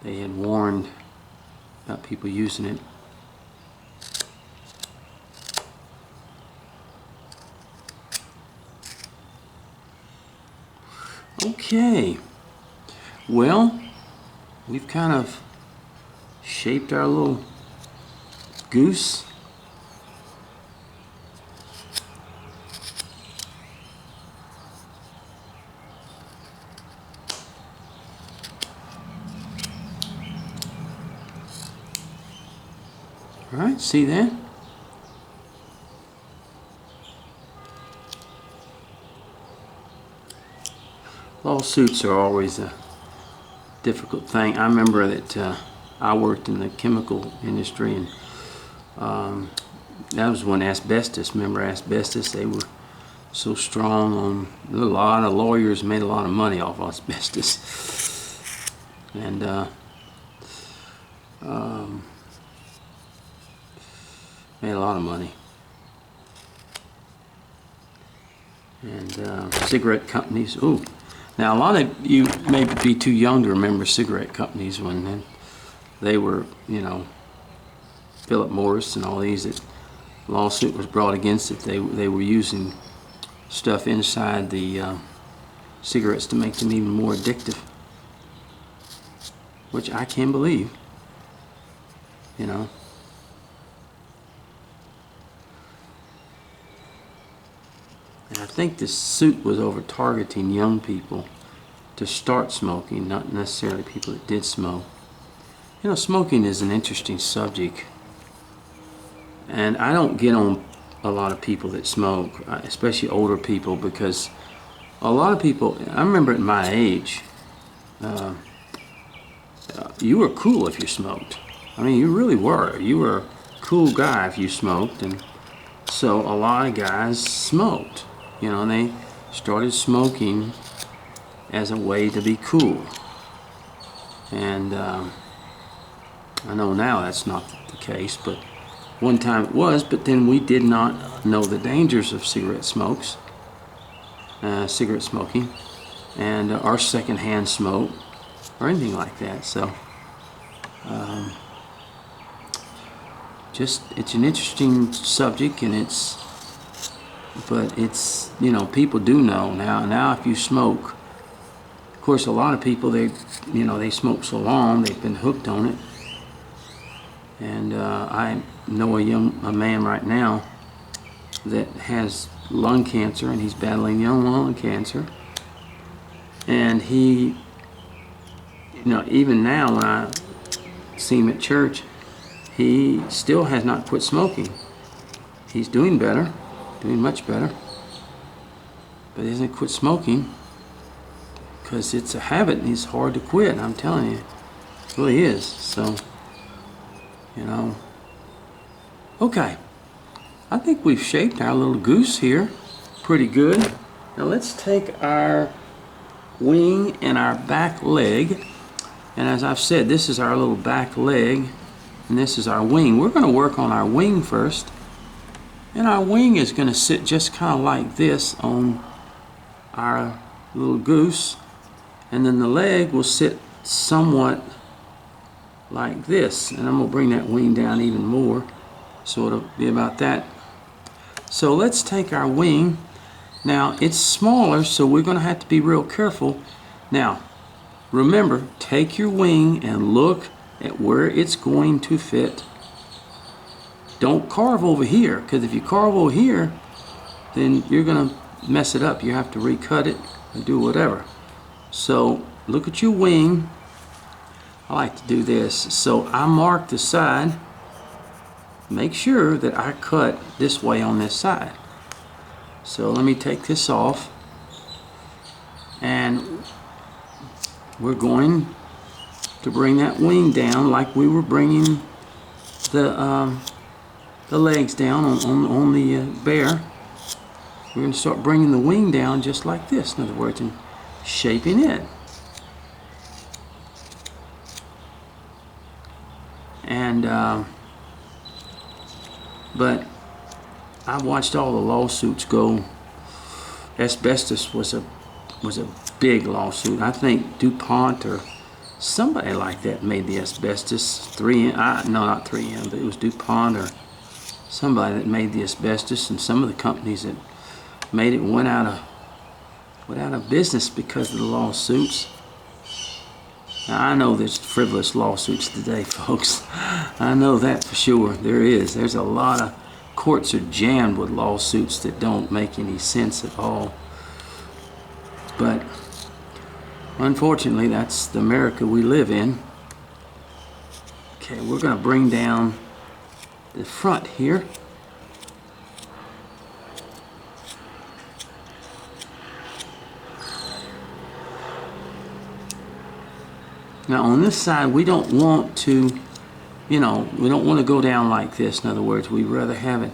they had warned about people using it. Okay, well, we've kind of shaped our little goose. All right, see that? Lawsuits are always a difficult thing. I remember that I worked in the chemical industry, and that was when asbestos, remember asbestos? They were so strong on, a lot of lawyers made a lot of money off asbestos. And made a lot of money. And cigarette companies, ooh. Now a lot of you may be too young to remember cigarette companies when they were, you know, Philip Morris and all these, that lawsuit was brought against it. They were using stuff inside the cigarettes to make them even more addictive, which I can't believe, you know. And I think this suit was over targeting young people to start smoking, not necessarily people that did smoke. You know, smoking is an interesting subject, and I don't get on a lot of people that smoke, especially older people, because a lot of people, I remember at my age, you were cool if you smoked. I mean, you really were. You were a cool guy if you smoked, and so a lot of guys smoked. You know, and they started smoking as a way to be cool. And I know now that's not the case, but one time it was. But then we did not know the dangers of cigarette smoking, and or secondhand smoke, or anything like that. So, just it's an interesting subject, and but it's, you know, people do know now. Now, if you smoke, of course, a lot of people, they smoke so long they've been hooked on it. And I know a man right now that has lung cancer, and he's battling young lung cancer. And he, you know, even now when I see him at church, he still has not quit smoking. He's doing better. Doing much better, but he hasn't quit smoking because it's a habit and it's hard to quit. I'm telling you, it really is. So, you know, okay, I think we've shaped our little goose here pretty good. Now let's take our wing and our back leg, and as I've said, this is our little back leg and this is our wing. We're going to work on our wing first. And our wing is going to sit just kind of like this on our little goose. And then the leg will sit somewhat like this. And I'm going to bring that wing down even more, so it'll be about that. So let's take our wing. Now it's smaller, so we're going to have to be real careful. Now remember, take your wing and look at where it's going to fit. Don't carve over here, because if you carve over here, then you're going to mess it up. You have to recut it or do whatever. So look at your wing. I like to do this. So I mark the side. Make sure that I cut this way on this side. So let me take this off. And we're going to bring that wing down like we were bringing the legs down on the bear. We're going to start bringing the wing down just like this, in other words, and shaping it. And but I watched all the lawsuits go. Asbestos was a big lawsuit. I think DuPont or somebody like that made the asbestos. 3M, no, not 3M, but it was DuPont or somebody that made the asbestos, and some of the companies that made it went out of business because of the lawsuits. Now, I know there's frivolous lawsuits today, folks. I know that for sure. There is. There's a lot of courts are jammed with lawsuits that don't make any sense at all. But unfortunately, that's the America we live in. Okay, we're going to bring down the front here. Now on this side, we don't want to, we don't want to go down like this. In other words, we'd rather have it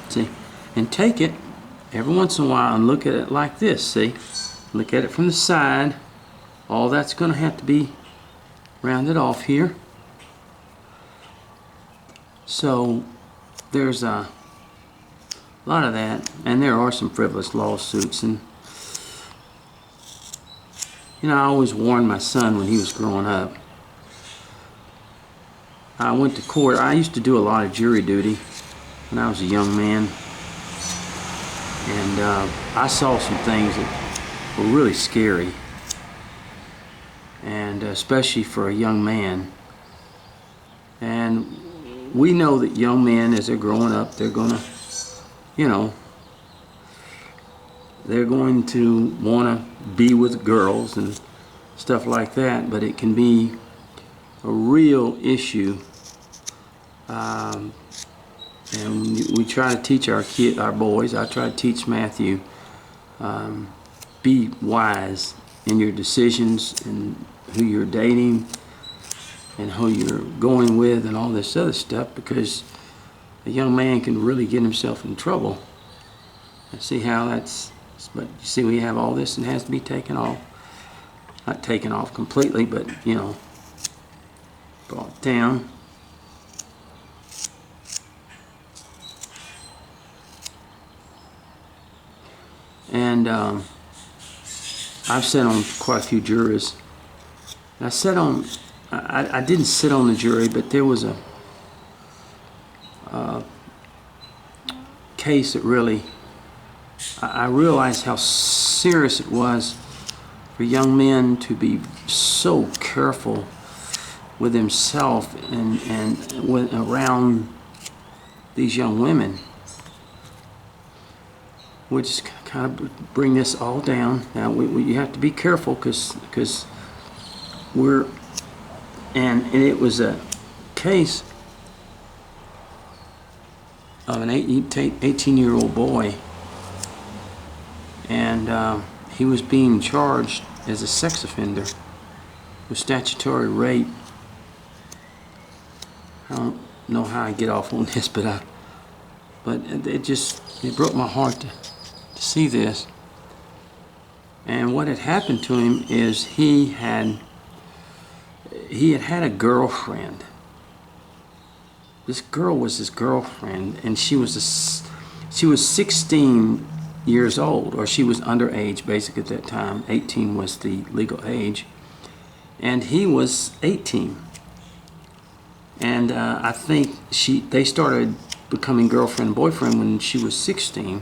see, and take it every once in a while and look at it like this. See, look at it from the side. All that's going to have to be rounded off here. So there's a lot of that, and there are some frivolous lawsuits. And I always warned my son when he was growing up. I went to court. I used to do a lot of jury duty when I was a young man, and I saw some things that were really scary, and especially for a young man. And we know that young men, as they're growing up, they're gonna, they're going to want to be with girls and stuff like that, but it can be a real issue. And we try to teach our boys. I try to teach Matthew, be wise in your decisions and who you're dating and who you're going with and all this other stuff, because a young man can really get himself in trouble. I see how that's, but you see we have all this and it has to be taken off. Not taken off completely, but brought down. And I've sat on quite a few juries. I sat on, I didn't sit on the jury, but there was a case that really, I realized how serious it was for young men to be so careful with himself and around these young women. We'll just kind of bring this all down. Now you have to be careful because we're, and it was a case of an 18-year-old boy, and he was being charged as a sex offender with statutory rape. I don't know how I get off on this, but it broke my heart to see this. And what had happened to him is he had a girlfriend. This girl was his girlfriend, and she was 16 years old, or she was underage basically at that time. 18 was the legal age, and he was 18. And I think they started becoming girlfriend and boyfriend when she was 16,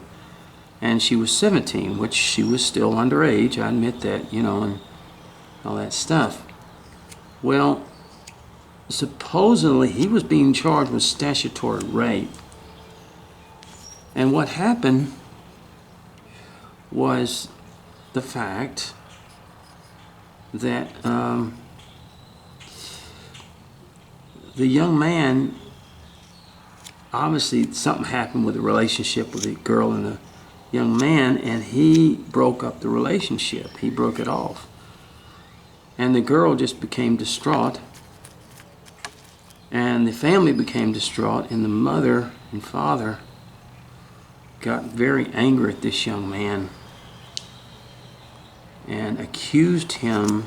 and she was 17, which she was still underage. I admit that, and all that stuff. Well, supposedly he was being charged with statutory rape, and what happened was the fact that the young man, obviously something happened with the relationship with the girl and the young man, and he broke up the relationship. He broke it off, and the girl just became distraught, and the family became distraught, and the mother and father got very angry at this young man and accused him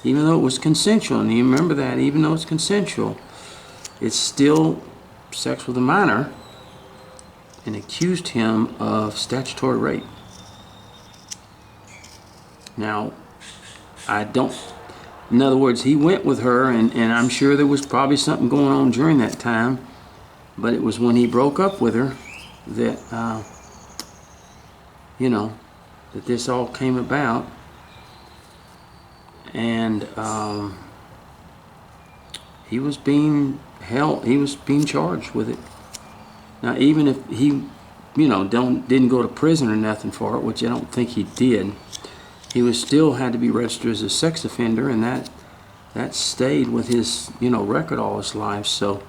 even though it was consensual, and you remember that, even though it's consensual, it's still sex with a minor, and accused him of statutory rape. Now, in other words, he went with her, and I'm sure there was probably something going on during that time, but it was when he broke up with her that, that this all came about. And he was being charged with it. Now, even if he, didn't go to prison or nothing for it, which I don't think he did, he was still had to be registered as a sex offender, and that stayed with his, record all his life. So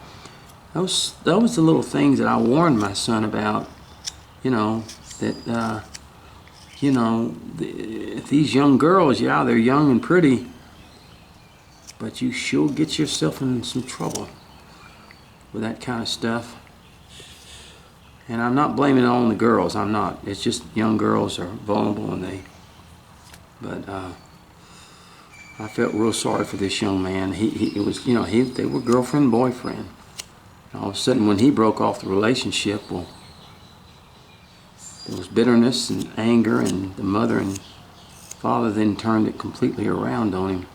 those the little things that I warned my son about, that these young girls, yeah, they're young and pretty, but you sure get yourself in some trouble with that kind of stuff. And I'm not blaming it on the girls. I'm not. It's just young girls are vulnerable, but I felt real sorry for this young man. They were girlfriend and boyfriend. And all of a sudden, when he broke off the relationship, well, there was bitterness and anger, and the mother and father then turned it completely around on him,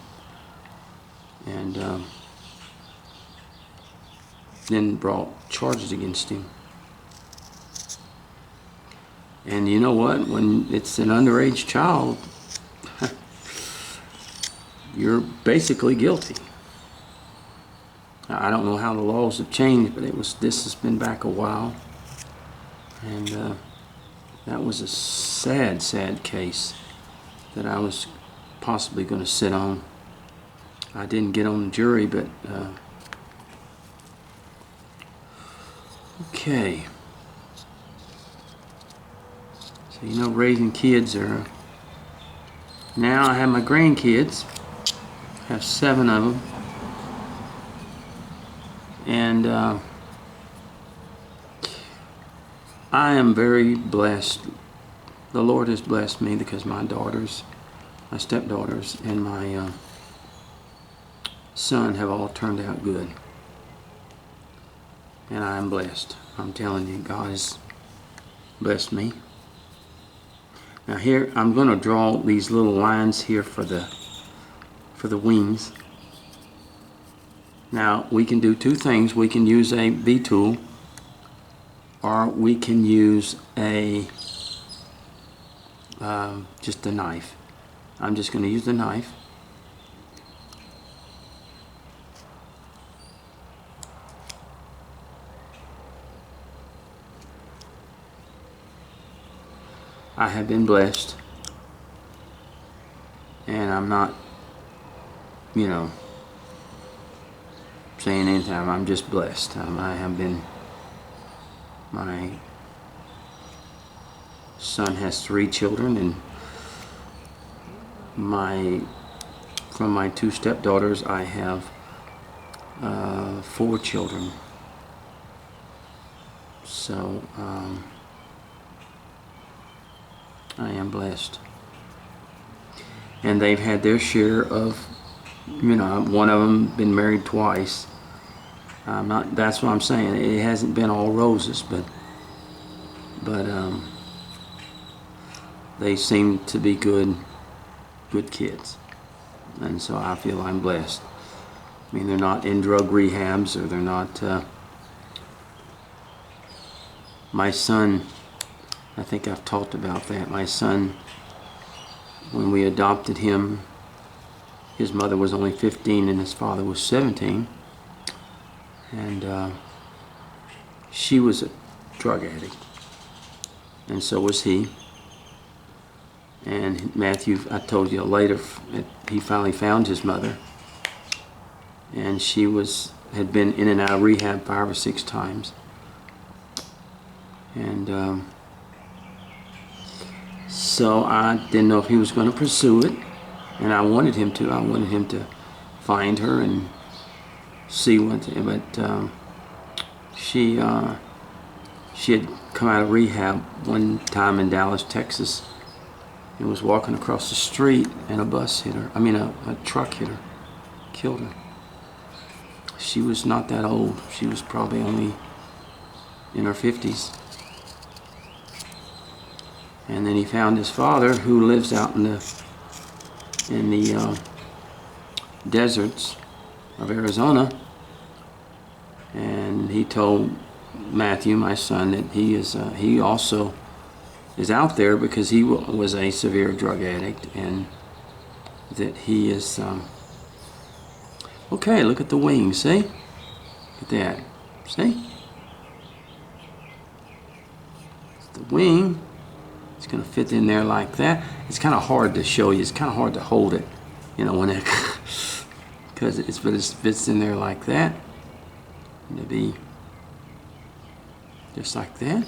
and then brought charges against him. And you know what? When it's an underage child, you're basically guilty. I don't know how the laws have changed, but this has been back a while, and that was a sad, sad case that I was possibly going to sit on. I didn't get on the jury, but okay. So raising kids are. Now I have my grandkids. I have 7 of them, and I am very blessed. The Lord has blessed me because my daughters, my stepdaughters, and my son have all turned out good. And I am blessed. I'm telling you, God has blessed me. Now here, I'm going to draw these little lines here for the wings. Now, we can do 2 things. We can use a V-tool, or we can use just a knife. I'm just going to use the knife. I have been blessed, and I'm not, saying anytime. I'm just blessed. I have been. My son has 3 children, and from my 2 stepdaughters, I have 4 children. So I am blessed, and they've had their share of. One of them been married twice. That's what I'm saying. It hasn't been all roses, but they seem to be good kids, and so I feel I'm blessed. I mean, they're not in drug rehabs, or they're not. My son, I think I've talked about that. My son, when we adopted him, his mother was only 15 and his father was 17. And she was a drug addict, and so was he. And Matthew, I told you later, he finally found his mother, and she had been in and out of rehab 5 or 6 times. And so I didn't know if he was going to pursue it, and I wanted him to. I wanted him to find her and see what, but she had come out of rehab one time in Dallas, Texas, He was walking across the street and a bus hit her. I mean, a truck hit her, killed her. She was not that old. She was probably only in her 50s. And then he found his father, who lives out in the deserts of Arizona. And he told Matthew, my son, that he also is out there because he was a severe drug addict, and that he is okay. Look at the wings, see? Look at that, see? The wing, it's going to fit in there like that. It's kind of hard to show you. It's kind of hard to hold it, you know, when it because it fits in there like that. It'll be just like that.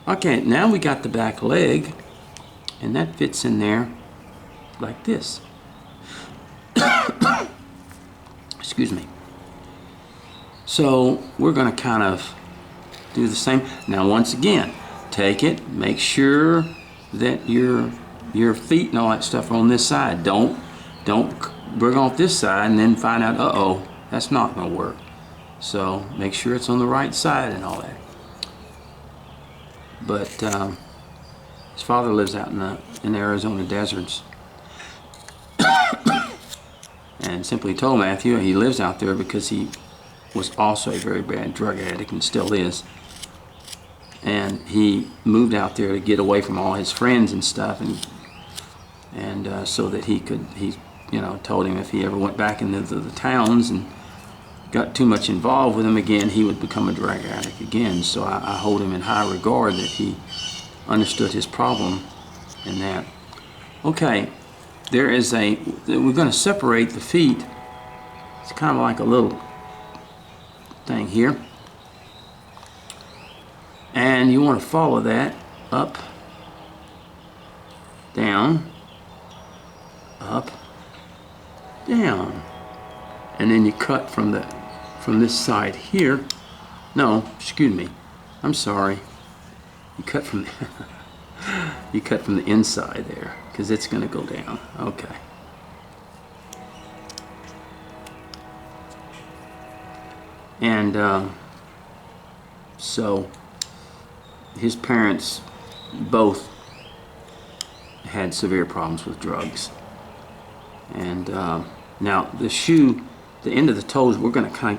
Okay, now we got the back leg, and that fits in there like this. Excuse me. So we're going to kind of do the same. Now once again, take it, make sure that your feet and all that stuff are on this side. Don't bring off this side and then find out, uh-oh, that's not going to work. So make sure it's on the right side and all that. But his father lives out in the Arizona deserts, and simply told Matthew he lives out there because he was also a very bad drug addict and still is. And he moved out there to get away from all his friends and stuff, and so that he told him if he ever went back into the towns and got too much involved with him again, he would become a drug addict again. So I hold him in high regard that he understood his problem and that. Okay, we're going to separate the feet. It's kind of like a little thing here. And you want to follow that up, down, up, down. And then you cut from this side here. No, excuse me. I'm sorry. You cut from the inside there, because it's going to go down. Okay. And so his parents both had severe problems with drugs. And now the shoe, the end of the toes,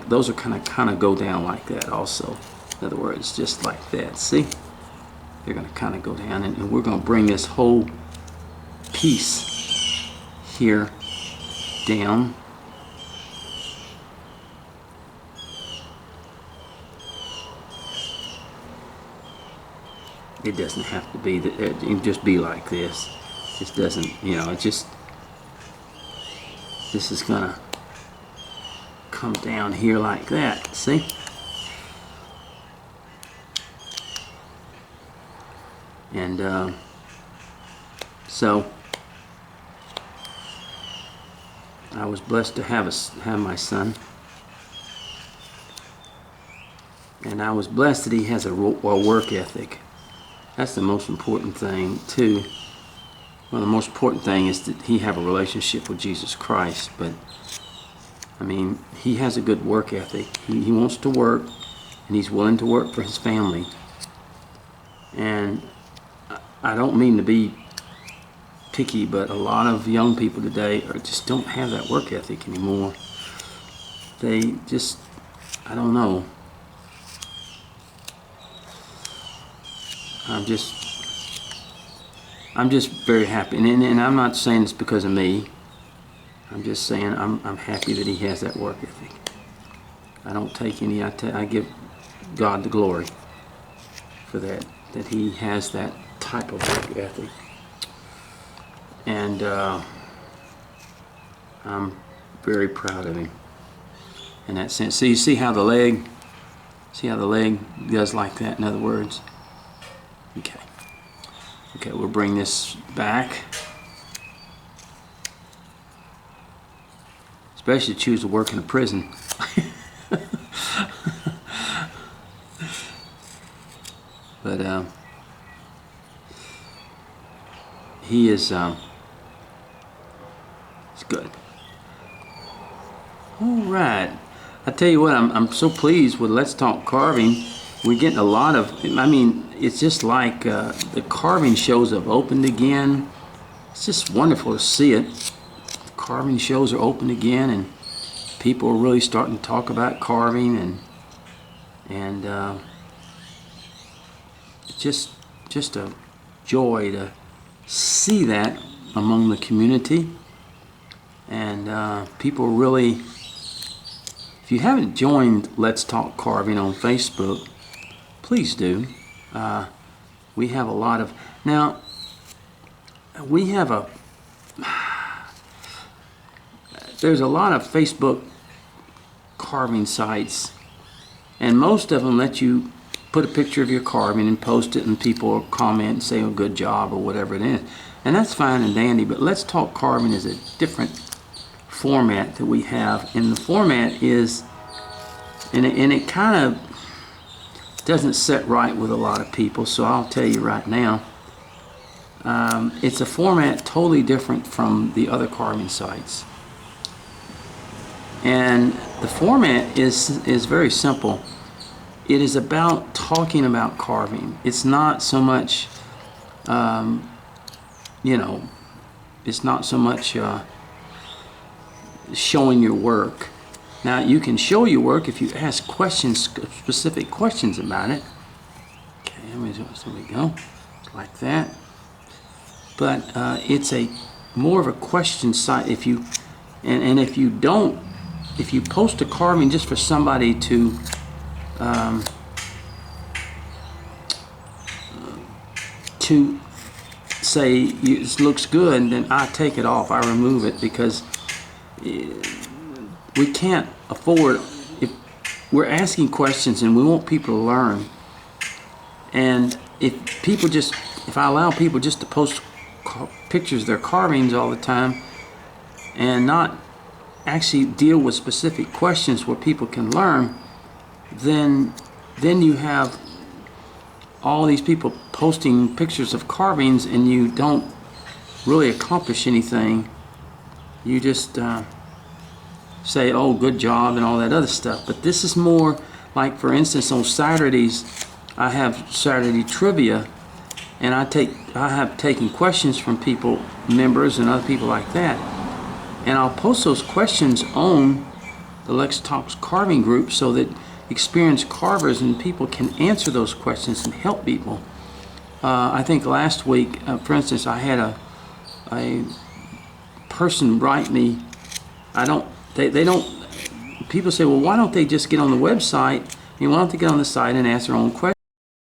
those are kind of go down like that also. In other words, just like that. See? They're going to kind of go down, and we're going to bring this whole piece here down. It doesn't have to be that. It can just be like this. It just doesn't, it just, this is going to come down here like that. See? And so I was blessed to have my son, and I was blessed that he has a work ethic. That's the most important thing too. Well, the most important thing is that he have a relationship with Jesus Christ. But I mean, he has a good work ethic. He wants to work, and he's willing to work for his family. And I don't mean to be picky, but a lot of young people today just don't have that work ethic anymore. They just, I don't know. I'm just very happy, and I'm not saying it's because of me. I'm just saying I'm happy that he has that work ethic. I don't take any. I give God the glory for that he has that type of work ethic, and I'm very proud of him in that sense. So you see how the leg does like that. In other words, okay, we'll bring this back. Especially choose to work in a prison. But he is it's good. All right. I tell you what, I'm so pleased with Let's Talk Carving. We're getting a lot of, I mean, it's just like the carving shows have opened again. It's just wonderful to see it. The carving shows are open again, and people are really starting to talk about carving, and just a joy to see that among the community. And people really, if you haven't joined Let's Talk Carving on Facebook, please do. We have a lot of, now we have there's a lot of Facebook carving sites, and most of them let you put a picture of your carving and post it, and people comment and say, oh, good job, or whatever it is. And that's fine and dandy, but Let's Talk Carving is a different format that we have, and the format is, and it kind of doesn't set right with a lot of people, so I'll tell you right now, it's a format totally different from the other carving sites. And the format is very simple. It is about talking about carving. It's not so much, you know, it's not so much showing your work. Now, you can show your work if you ask questions, specific questions about it. Okay, there we go, like that. But it's a more of a question site. If you and if you don't, if you post a carving just for somebody to say it looks good, and then I take it off, I remove it, because we can't afford, if we're asking questions and we want people to learn, and if I allow people just to post pictures of their carvings all the time and not actually deal with specific questions where people can learn, then you have all these people posting pictures of carvings and you don't really accomplish anything. You just say, oh, good job, and all that other stuff. But this is more like, for instance, on Saturdays, I have Saturday trivia, and I have taken questions from people, members and other people like that, and I'll post those questions on the Let's Talk Carving group so that experienced carvers and people can answer those questions and help people. I think last week, for instance, I had a person write me. They don't. People say, well, why don't they just get on the website? Why don't they get on the site and ask their own questions?